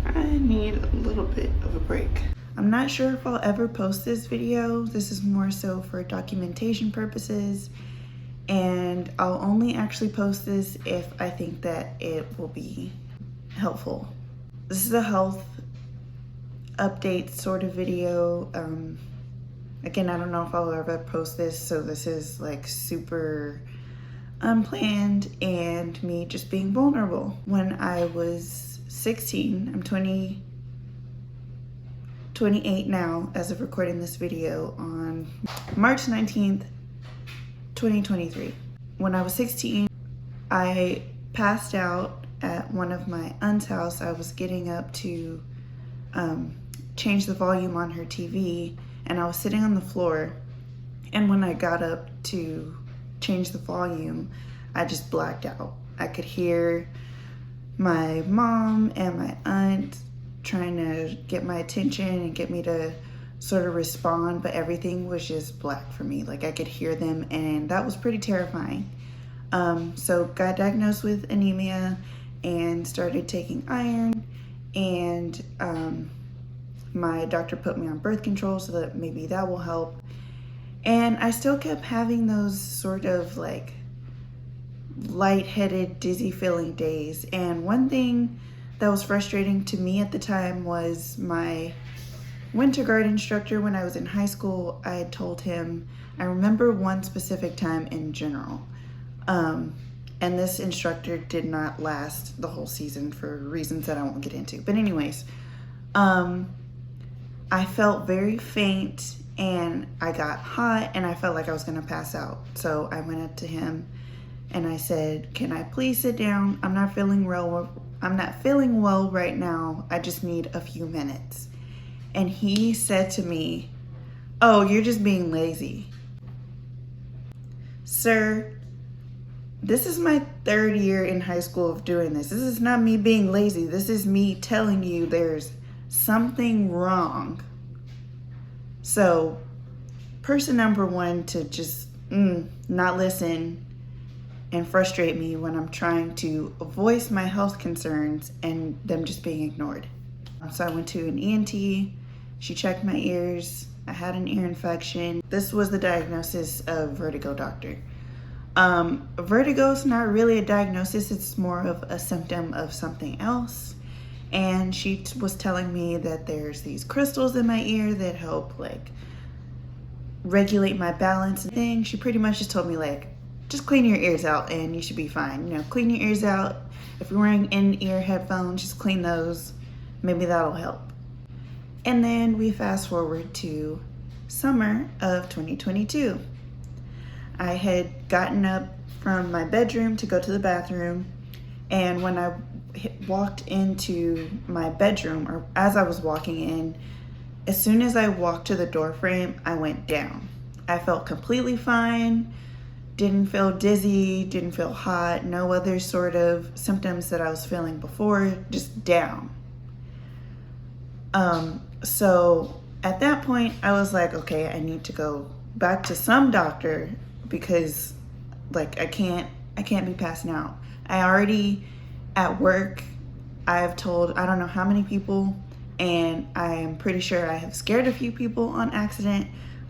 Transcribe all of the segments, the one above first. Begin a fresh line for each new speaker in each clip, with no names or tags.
I need a little bit of a break. I'm not sure if I'll ever post this video. This is more so for documentation purposes, and I'll only actually post this if I think that it will be helpful. This is a health update sort of video. Again, I don't know if I'll ever post this, so this is like super unplanned and me just being vulnerable. When I was 16, I'm 28 now as of recording this video on March 19th, 2023. When I was 16, I passed out at one of my aunt's house. I was getting up to change the volume on her TV, and I was sitting on the floor, and when I got up to change the volume, I just blacked out. I could hear my mom and my aunt trying to get my attention and get me to sort of respond, but everything was just black for me. Like, I could hear them, and that was pretty terrifying. So got diagnosed with anemia and started taking iron, and my doctor put me on birth control so that maybe that will help. And I still kept having those sort of like lightheaded, dizzy feeling days. And one thing that was frustrating to me at the time was my winter guard instructor. When I was in high school, I had told him, I remember one specific time in general. And this instructor did not last the whole season for reasons that I won't get into. But anyways, I felt very faint and I got hot and I felt like I was gonna pass out. So I went up to him and I said, "Can I please sit down? I'm not feeling well right now. I just need a few minutes." And he said to me, "Oh, you're just being lazy." Sir, this is my 3rd year in high school of doing this. This is not me being lazy. This is me telling you there's something wrong. So, person number one to just not listen and frustrate me when I'm trying to voice my health concerns and them just being ignored. So I went to an ENT. She checked my ears. I had an ear infection. This was the diagnosis of vertigo, doctor. Vertigo is not really a diagnosis. It's more of a symptom of something else. And she was telling me that there's these crystals in my ear that help like regulate my balance and things. She pretty much just told me like, just clean your ears out and you should be fine. You know, clean your ears out. If you're wearing in-ear headphones, just clean those. Maybe that'll help. And then we fast forward to summer of 2022. I had gotten up from my bedroom to go to the bathroom, and when I walked into my bedroom, or as I was walking in, as soon as I walked to the door frame, I went down. I felt completely fine, didn't feel dizzy, didn't feel hot, no other sort of symptoms that I was feeling before, just down. So at that point, I was like, okay, I need to go back to some doctor because like I can't be passing out. I already at work, I've told I don't know how many people, and I'm pretty sure I have scared a few people on accident.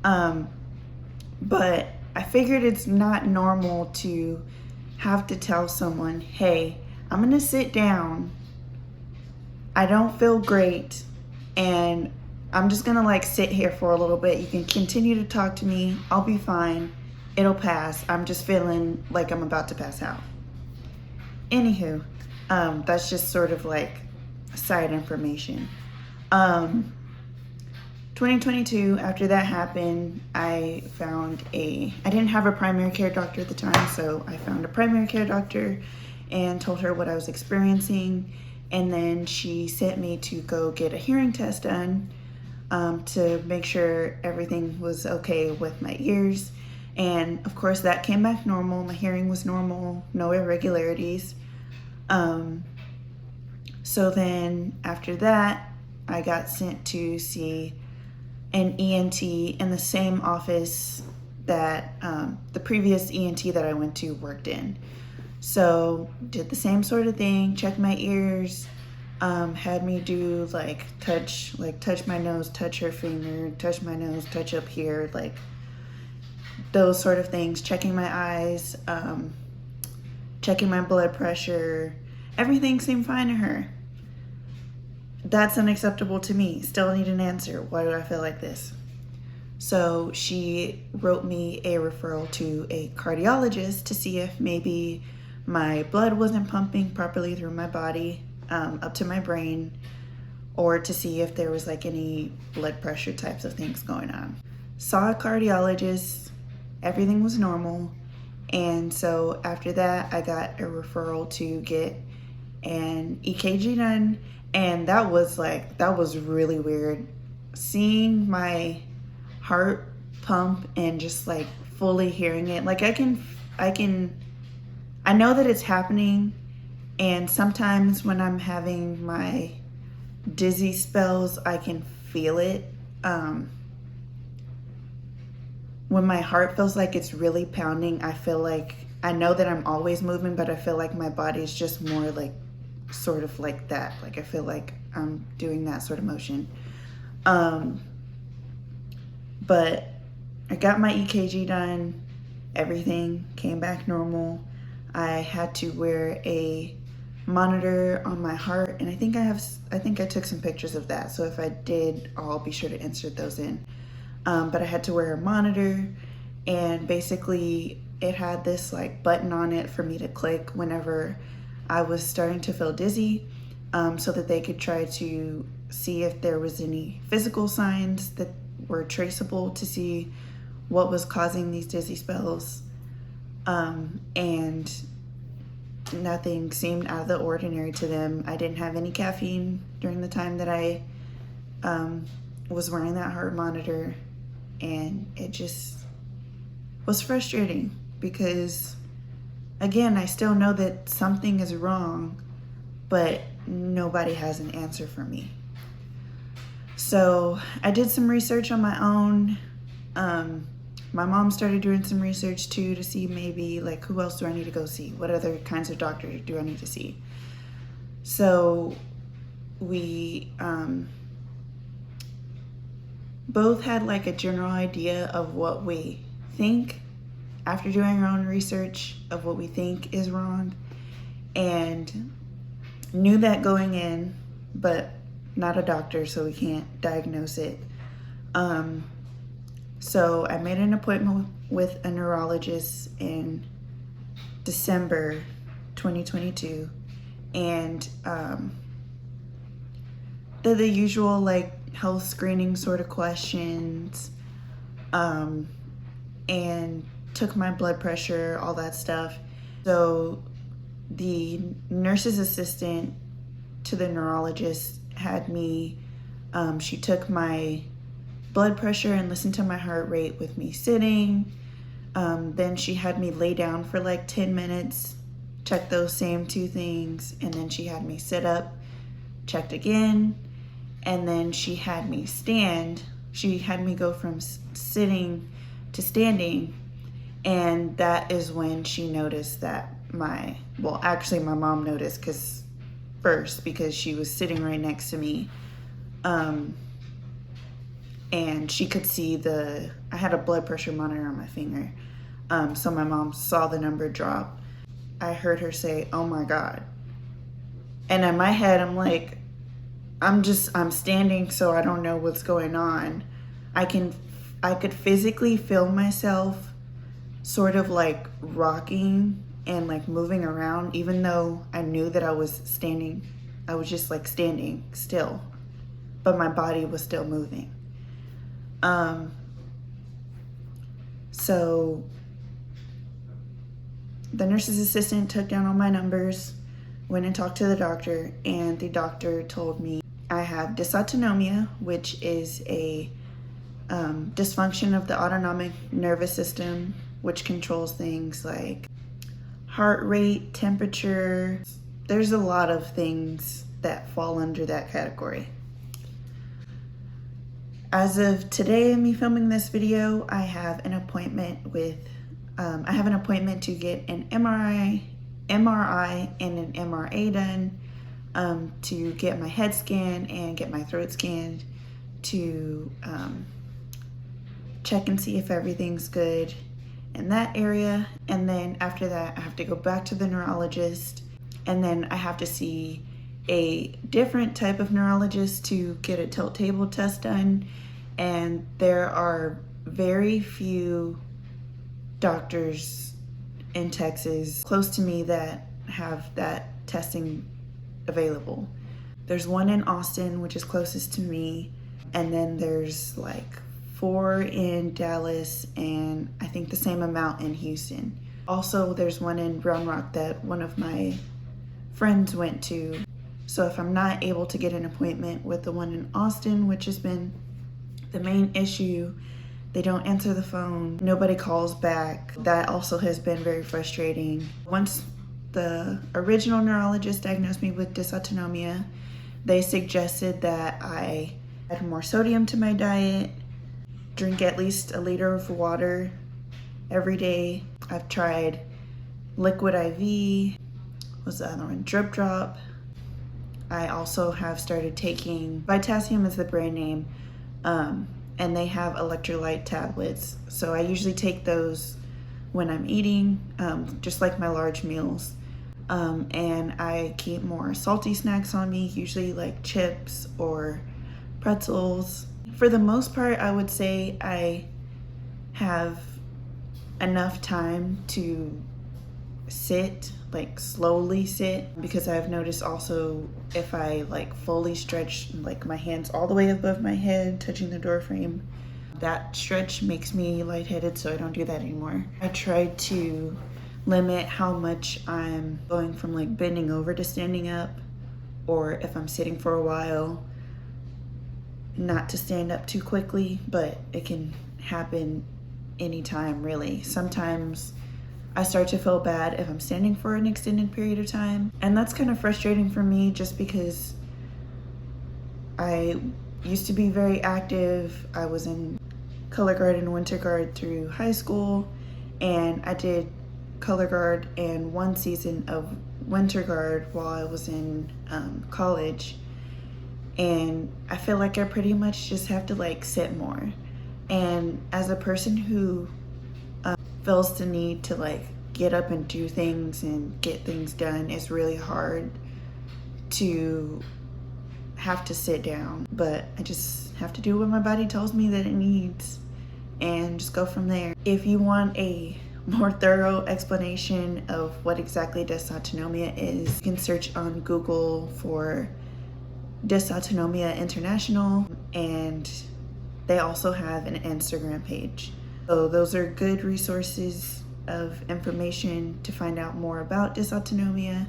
But I figured it's not normal to have to tell someone, hey, I'm gonna sit down. I don't feel great, and I'm just gonna like sit here for a little bit. You can continue to talk to me. I'll be fine. It'll pass. I'm just feeling like I'm about to pass out. Anywho, that's just sort of like side information. 2022, after that happened, I didn't have a primary care doctor at the time, so I found a primary care doctor and told her what I was experiencing. And then she sent me to go get a hearing test done to make sure everything was okay with my ears. And of course that came back normal. My hearing was normal, no irregularities. So then after that, I got sent to see an ENT in the same office that the previous ENT that I went to worked in. So did the same sort of thing, checked my ears, Had me do touch my nose, touch her finger, touch my nose, touch up here, like those sort of things, checking my eyes, checking my blood pressure. Everything seemed fine to her. That's unacceptable to me. Still need an answer. Why do I feel like this? So she wrote me a referral to a cardiologist to see if maybe my blood wasn't pumping properly through my body, up to my brain, or to see if there was like any blood pressure types of things going on. Saw a cardiologist, everything was normal. And so after that, I got a referral to get an EKG done. And that was really weird. Seeing my heart pump and just like fully hearing it. Like I know that it's happening. And sometimes when I'm having my dizzy spells, I can feel it. When my heart feels like it's really pounding, I feel like, I know that I'm always moving, but I feel like my body's just more like, sort of like that. Like I feel like I'm doing that sort of motion. But I got my EKG done. Everything came back normal. I had to wear a monitor on my heart, and I think I took some pictures of that. So if I did, I'll be sure to insert those in. But I had to wear a monitor, and basically it had this like button on it for me to click whenever I was starting to feel dizzy, so that they could try to see if there was any physical signs that were traceable to see what was causing these dizzy spells. And nothing seemed out of the ordinary to them. I didn't have any caffeine during the time that I was wearing that heart monitor, and it just was frustrating because, again, I still know that something is wrong, but nobody has an answer for me. So I did some research on my own. My mom started doing some research too to see maybe like who else do I need to go see? What other kinds of doctors do I need to see? So we both had like a general idea of what we think after doing our own research of what we think is wrong, and knew that going in, but not a doctor, so we can't diagnose it. So I made an appointment with a neurologist in December 2022, and they're the usual like health screening sort of questions, and took my blood pressure, all that stuff. So the nurse's assistant to the neurologist had me, she took my blood pressure and listened to my heart rate with me sitting. Then she had me lay down for like 10 minutes, check those same two things, and then she had me sit up, checked again, and then she had me stand. She had me go from sitting to standing, and that is when she noticed that my mom noticed because she was sitting right next to me, and she could see I had a blood pressure monitor on my finger, so my mom saw the number drop. I heard her say, "Oh my God." And in my head, I'm like, I'm standing, so I don't know what's going on. I could physically feel myself sort of like rocking and like moving around, even though I knew that I was standing. I was just like standing still, but my body was still moving. So the nurse's assistant took down all my numbers, went and talked to the doctor, and the doctor told me I have dysautonomia, which is a dysfunction of the autonomic nervous system, which controls things like heart rate, temperature. There's a lot of things that fall under that category. As of today, me filming this video, I have an appointment to get an MRI and an MRA done to get my head scanned and get my throat scanned to check and see if everything's good in that area. And then after that, I have to go back to the neurologist, and then I have to see a different type of neurologist to get a tilt table test done. And there are very few doctors in Texas close to me that have that testing available. There's one in Austin, which is closest to me, and then there's like 4 in Dallas, and I think the same amount in Houston. Also, there's one in Round Rock that one of my friends went to. So if I'm not able to get an appointment with the one in Austin, which has been the main issue, they don't answer the phone, nobody calls back. That also has been very frustrating. Once the original neurologist diagnosed me with dysautonomia, they suggested that I add more sodium to my diet, drink at least a liter of water every day. I've tried liquid IV, what's the other one, drip drop. I also have started taking, Vitacium is the brand name, and they have electrolyte tablets. So I usually take those when I'm eating, just like my large meals. And I keep more salty snacks on me, usually like chips or pretzels. For the most part, I would say I have enough time to sit, like slowly sit, because I've noticed also if I like fully stretch like my hands all the way above my head, touching the door frame, that stretch makes me lightheaded, so I don't do that anymore. I tried to limit how much I'm going from like bending over to standing up, or if I'm sitting for a while, not to stand up too quickly, but it can happen anytime really. Sometimes I start to feel bad if I'm standing for an extended period of time, and that's kind of frustrating for me just because I used to be very active. I was in color guard and winter guard through high school, and I did color guard and 1 season of winter guard while I was in college, and I feel like I pretty much just have to like sit more. And as a person who feels the need to like get up and do things and get things done, it's really hard to have to sit down, but I just have to do what my body tells me that it needs and just go from there. If you want a more thorough explanation of what exactly dysautonomia is, you can search on Google for Dysautonomia International, and they also have an Instagram page. So those are good resources of information to find out more about dysautonomia.